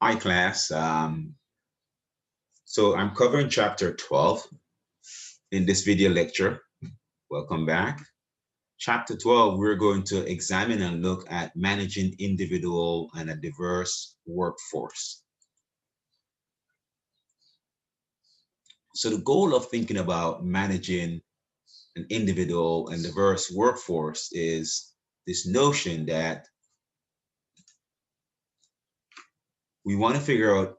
Hi class. So I'm covering chapter 12 in this video lecture. Welcome back. Chapter 12, we're going to examine and look at managing individual and a diverse workforce. So the goal of thinking about managing an individual and diverse workforce is this notion that we want to figure out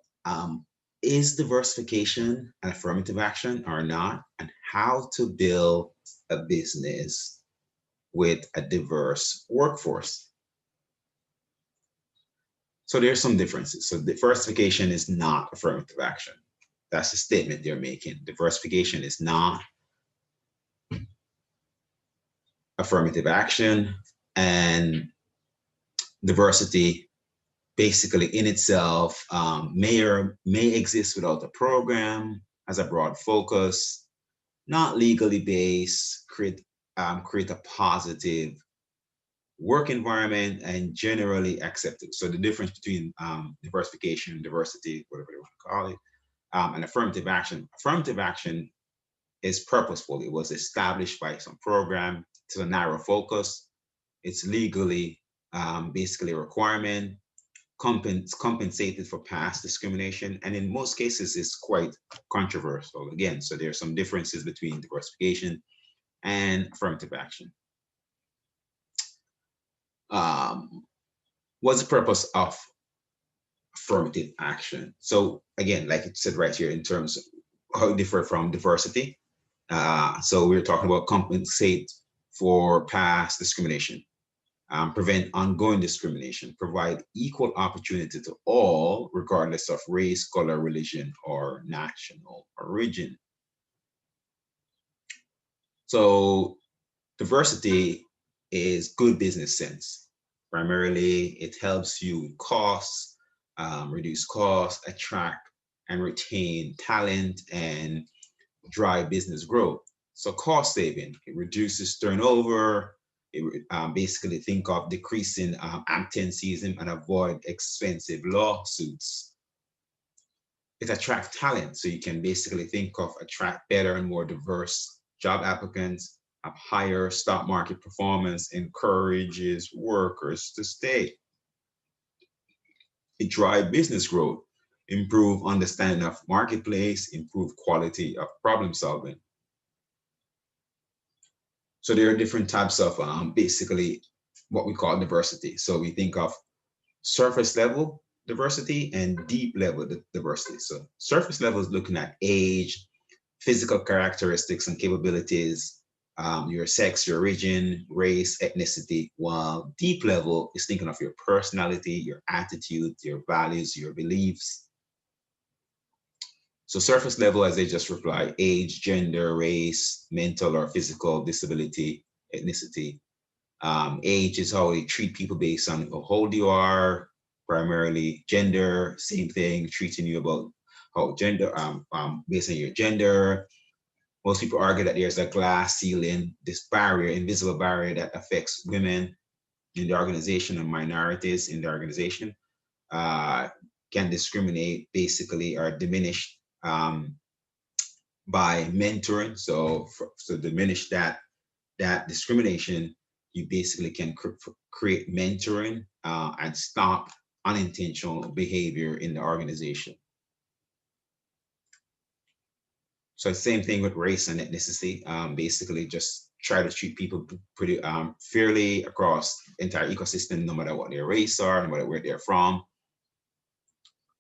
is diversification an affirmative action or not, and how to build a business with a diverse workforce. So there's some differences. So diversification is not affirmative action. That's the statement they're making. Diversification is not affirmative action, and diversity basically in itself may exist without a program, as a broad focus, not legally based, create a positive work environment, and generally accepted. So the difference between diversification, diversity, whatever you want to call it, and affirmative action is purposeful. It was established by some program. It's a narrow focus. It's legally basically a requirement, compensated for past discrimination, and in most cases it's quite controversial again. So there are some differences between diversification and affirmative action. What's the purpose of affirmative action? So again, like it said right here, in terms of how it differs from diversity. So we're talking about compensate for past discrimination, prevent ongoing discrimination, provide equal opportunity to all, regardless of race, color, religion, or national origin. So diversity is good business sense. Primarily, it helps you with costs, reduce costs, attract and retain talent, and drive business growth. So cost saving, it reduces turnover. It basically think of decreasing absenteeism and avoid expensive lawsuits. It attracts talent, so you can basically think of attract better and more diverse job applicants, have higher stock market performance, encourages workers to stay. It drives business growth, improve understanding of marketplace, improve quality of problem solving. So there are different types of basically what we call diversity. So we think of surface level diversity and deep level diversity. So surface level is looking at age, physical characteristics and capabilities, your sex, your origin, race, ethnicity, while deep level is thinking of your personality, your attitude, your values, your beliefs. So surface level, as I just replied, age, gender, race, mental or physical disability, ethnicity. Age is how they treat people based on how old you are, primarily gender, same thing, treating you about how gender, based on your gender. Most people argue that there's a glass ceiling, this barrier, invisible barrier that affects women in the organization and minorities in the organization, can discriminate basically or diminish by mentoring. So to diminish that discrimination, you basically can create mentoring and stop unintentional behavior in the organization. So same thing with race and ethnicity. Basically, just try to treat people pretty fairly across the entire ecosystem, no matter what their race are, no matter where they're from.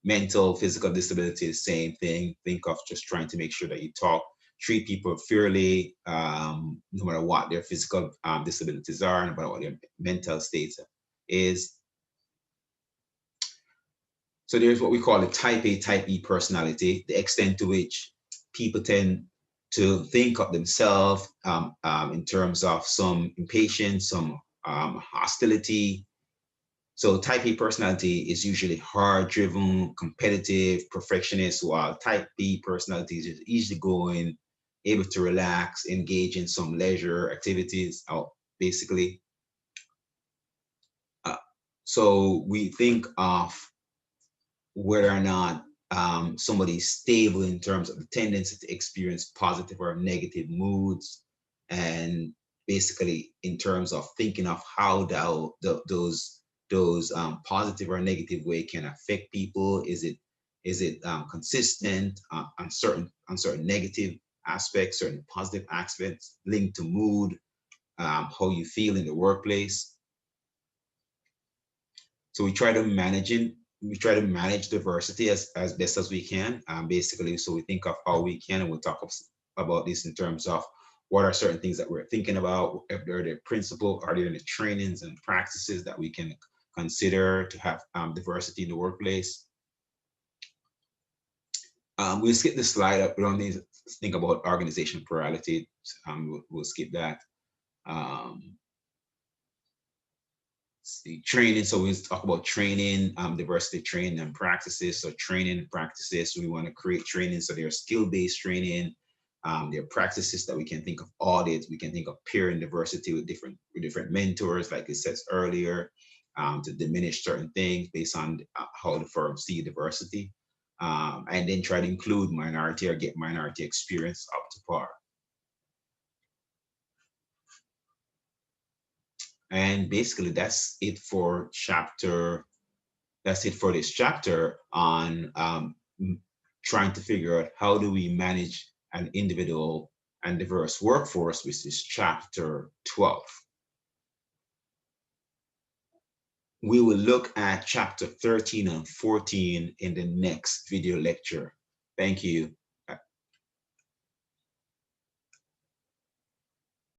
Mental, physical disability is the same thing. Think of just trying to make sure that you treat people fairly, no matter what their physical disabilities are, no matter what their mental state is. So there's what we call a type A, type E personality, the extent to which people tend to think of themselves in terms of some impatience, some hostility. So type A personality is usually hard-driven, competitive, perfectionist, while type B personality is easygoing, able to relax, engage in some leisure activities, basically. So we think of whether or not somebody is stable in terms of the tendency to experience positive or negative moods, and basically in terms of thinking of how those positive or negative way can affect people. Is it consistent on certain negative aspects, certain positive aspects linked to mood, how you feel in the workplace. So we try to manage diversity as best as we can. Basically, so we think of how we can, and we'll talk about this in terms of what are certain things that we're thinking about, if they're the principle, are there any trainings and practices that we can consider to have diversity in the workplace. We'll skip the slide up. We don't need to think about organization plurality. We'll skip that. Um, see, training. So we talk about training, diversity training and practices. So training and practices, we want to create training. So they're skill-based training. There are practices that we can think of audits. We can think of peer and diversity with different mentors, like it says earlier, to diminish certain things based on how the firm see diversity, and then try to include minority or get minority experience up to par. And basically, that's it for this chapter on trying to figure out how do we manage an individual and diverse workforce, which is chapter 12. We will look at chapter 13 and 14 in the next video lecture. Thank you.